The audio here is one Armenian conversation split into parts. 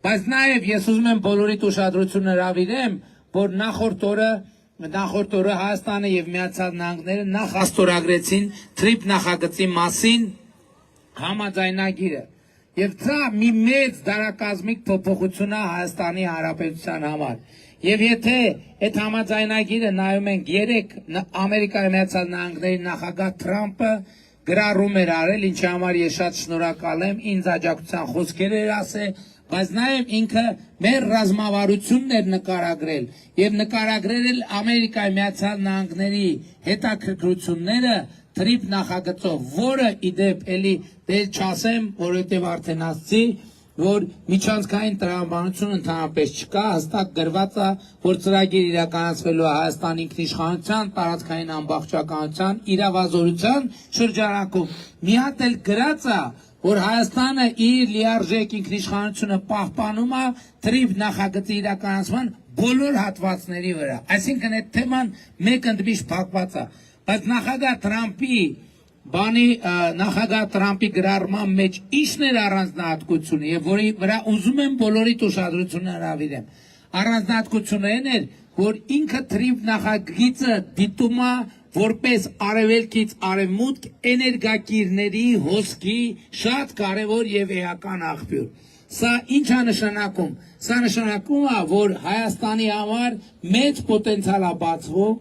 Բայց նաև ես ուզում եմ բոլորիդ ուշադրությունը հրավիրեմ, որ նախորդ օրը Հայաստանը եւ Միացյալ Նահանգները նախ աստորագրեցին TRIP նախագծի մասին համաձայնագիրը։ Եվ դա մի մեծ դարակազմիկ փոփոխություն է Հայաստանի Հանրապետության համար։ Եվ եթե այդ համաձայնագիրը նայում ենք երեք Ամերիկայի Միացյալ Նահանգների նախագահ Թրամփը գրառում էր արել, ինչի համար ես շատ շնորհակալ եմ, ինձ աջակցության խոսքեր էր ասել, բայց նաև ինքը մեր ռազմավարությունն էր նկարագրել եւ նկարագրել Ամերիկայի Միացյալ Նահանգների հետաքրքրությունները TRIP նախագծով, որը իդեպ էլի դեր չասեմ, որովհետեւ արդեն ասացի, որ միջանցքային տրամաբանություն ընդհանրապես չկա, հստակ գրված է, որ ծրագիր իրականացվելու է Հայաստանի ինքնիշխանության, տարածքային ամբողջականության, իրավազորության շրջանակում։ Մի հատ էլ գրած է, որ Հայաստանը իր լիարժեք ինքնիշխանությունը պահպանում է TRIP նախագծի իրականացման բոլոր հատվածների վրա։ Այսինքն այդ թեման մեկ ընդմիշտ փակված է, բայց նախագահ Թրամփի գրառման մեջ ինչն էր առանձնահատկությունը եւ որի վրա ուզում եմ բոլորիդ ուշադրությունը հրավիրեմ։ Առանձնահատկությունը այն էր, որ ինքը TRIP նախագիծը դիտում է որպես արևելքից արևմուտք էներգակիրների հոսքի շատ կարևոր եւ էական աղբյուր։ Սա ինչ է նշանակում։ Սա նշանակում է, որ Հայաստանի համար մեծ պոտենցիալ է բացվում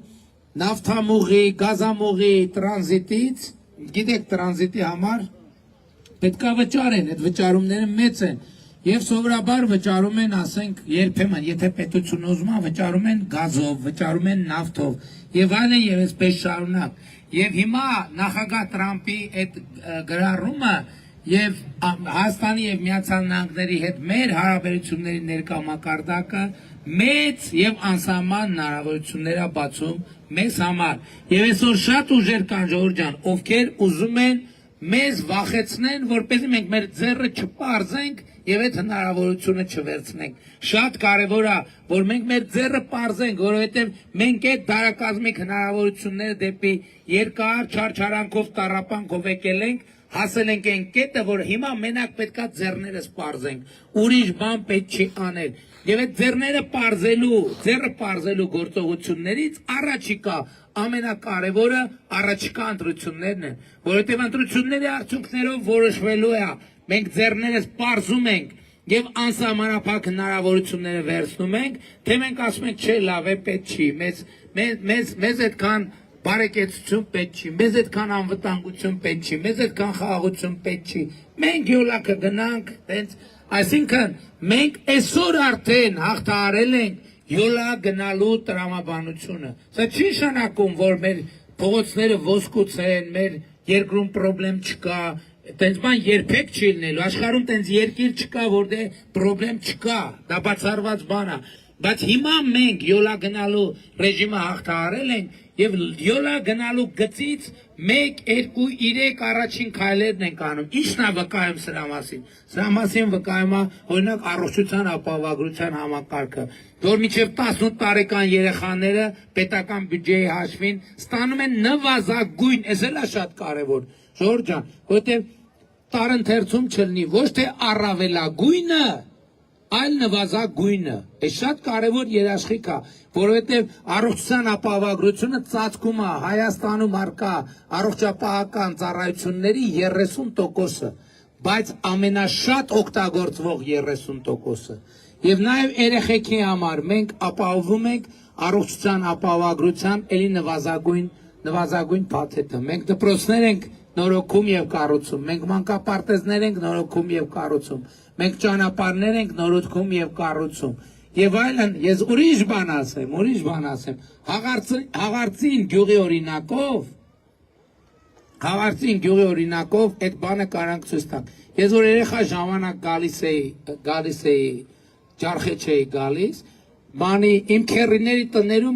նավթամուղի, գազամուղի տրանզիտից, գիտեք տրանզիտի համար պետքա վճար են, այդ վճարումները մեծ են եւ սովորաբար վճարում են, ասենք, երբեմն, եթե պետությունը ուզում է, վճարում են գազով, վճարում են նավթով եւ այլն եւ այսպես շարունակ։ Եվ հիմա նախագահ Թրամփի այդ գրառումը եւ Հայաստանի եւ Միացյալ Նահանգների հետ մեր հարաբերությունների ներկա մակարդակը մեծ եւ անսահման հնարավորություններ է բացում մեզ համար։ Եվ այսօր շատ ուժեր կան, Ժողովուրդ ջան, ովքեր ուզում են մեզ վախեցնեն, որպեսզի մենք մեր ձեռը չպարզենք եւ այդ հնարավորությունը չվերցնենք։ Շատ կարեւոր է, որ մենք մեր ձեռը պարզենք, որովհետեւ մենք այդ դարակազմիկ հնարավորությունները դեպի երկար չարչարանքով տառապանքով եկել ենք, հասել ենք այն կետը, որ հիմա մենակ պետքա ձեռներս պարզենք, ուրիշ բան պետք չի անել։ Եվ այդ ձեռը պարզելու գործողություններից առաջիկա ամենակարևորը առաջիկա ընտրություններն են, որովհետև ընտրությունների արդյունքներով որոշվելու է, մենք ձեռներս պարզում ենք եւ անսահմանափակ հնարավորությունները վերցնում ենք, թե մենք ասում ենք չէ, լավ է, պետք չի, մեզ այդքան բարեկեցություն պետք չի, մեզ այդքան անվտանգություն պետք չի, մեզ այդքան խաղաղություն պետք չի, մենք յոլակը գնանք, տենց, այսինքն մենք այսօր արդեն հաղթահարել ենք յոլա գնալու տրամաբանությունը։ Սա չի նշանակում, որ մեր փողոցները ոսկուց են, մեր երկրում պրոբլեմ չկա, տենց բան երբեք չի լինելու, աշխարհում տենց երկիր չկա, որտեղ պրոբլեմ չկա, դա բացառված բան է, բայց հիմա մենք յոլա գնալու ռեժիմը հաղթահարել ենք եւ յոլա գնալու գծից 1, 2, 3 առաջին քայլերն ենք անում։ Ինչն է վկայում սրա մասին։ Սրա մասին վկայում է օրինակ առողջության ապահովագրության համակարգը, որ մինչև 18 տարեկան երեխաները պետական բյուջեի հաշվին ստանում են նվազագույն, այս էլ է շատ կարևոր, Ժողովուրդ ջան, որովհետեւ տարընթերցում չլինի ոչ թե առավելագույնը, այլ նվազագույնը։ Այս շատ կարևոր երաշխիք է, որովհետև առողջության ապահովագրությունը ծածկում է Հայաստանում առկա առողջապահական ծառայությունների 30%-ը, բայց ամենաշատ օգտագործվող 30%-ը։ Եվ նաև երեխեքի համար մենք ապահովում ենք առողջության ապահովագրության էլի նվազագույն փաթեթը։ Մենք դպրոցներ ենք նորոգում եւ կառուցում, մենք մանկապարտեզներ ենք նորոգում եւ կառուցում, մենք ճանապարհներ ենք նորոգում եւ կառուցում եւ այլն։ Ես ուրիշ բան ասեմ, Հաղարծին գյուղի օրինակով այդ բանը կարանք ցույց տանք։ Ես որ երեխա ժամանակ գալիս էի ջարխեչ էի գալիս, բանի իմ քեռիների տներում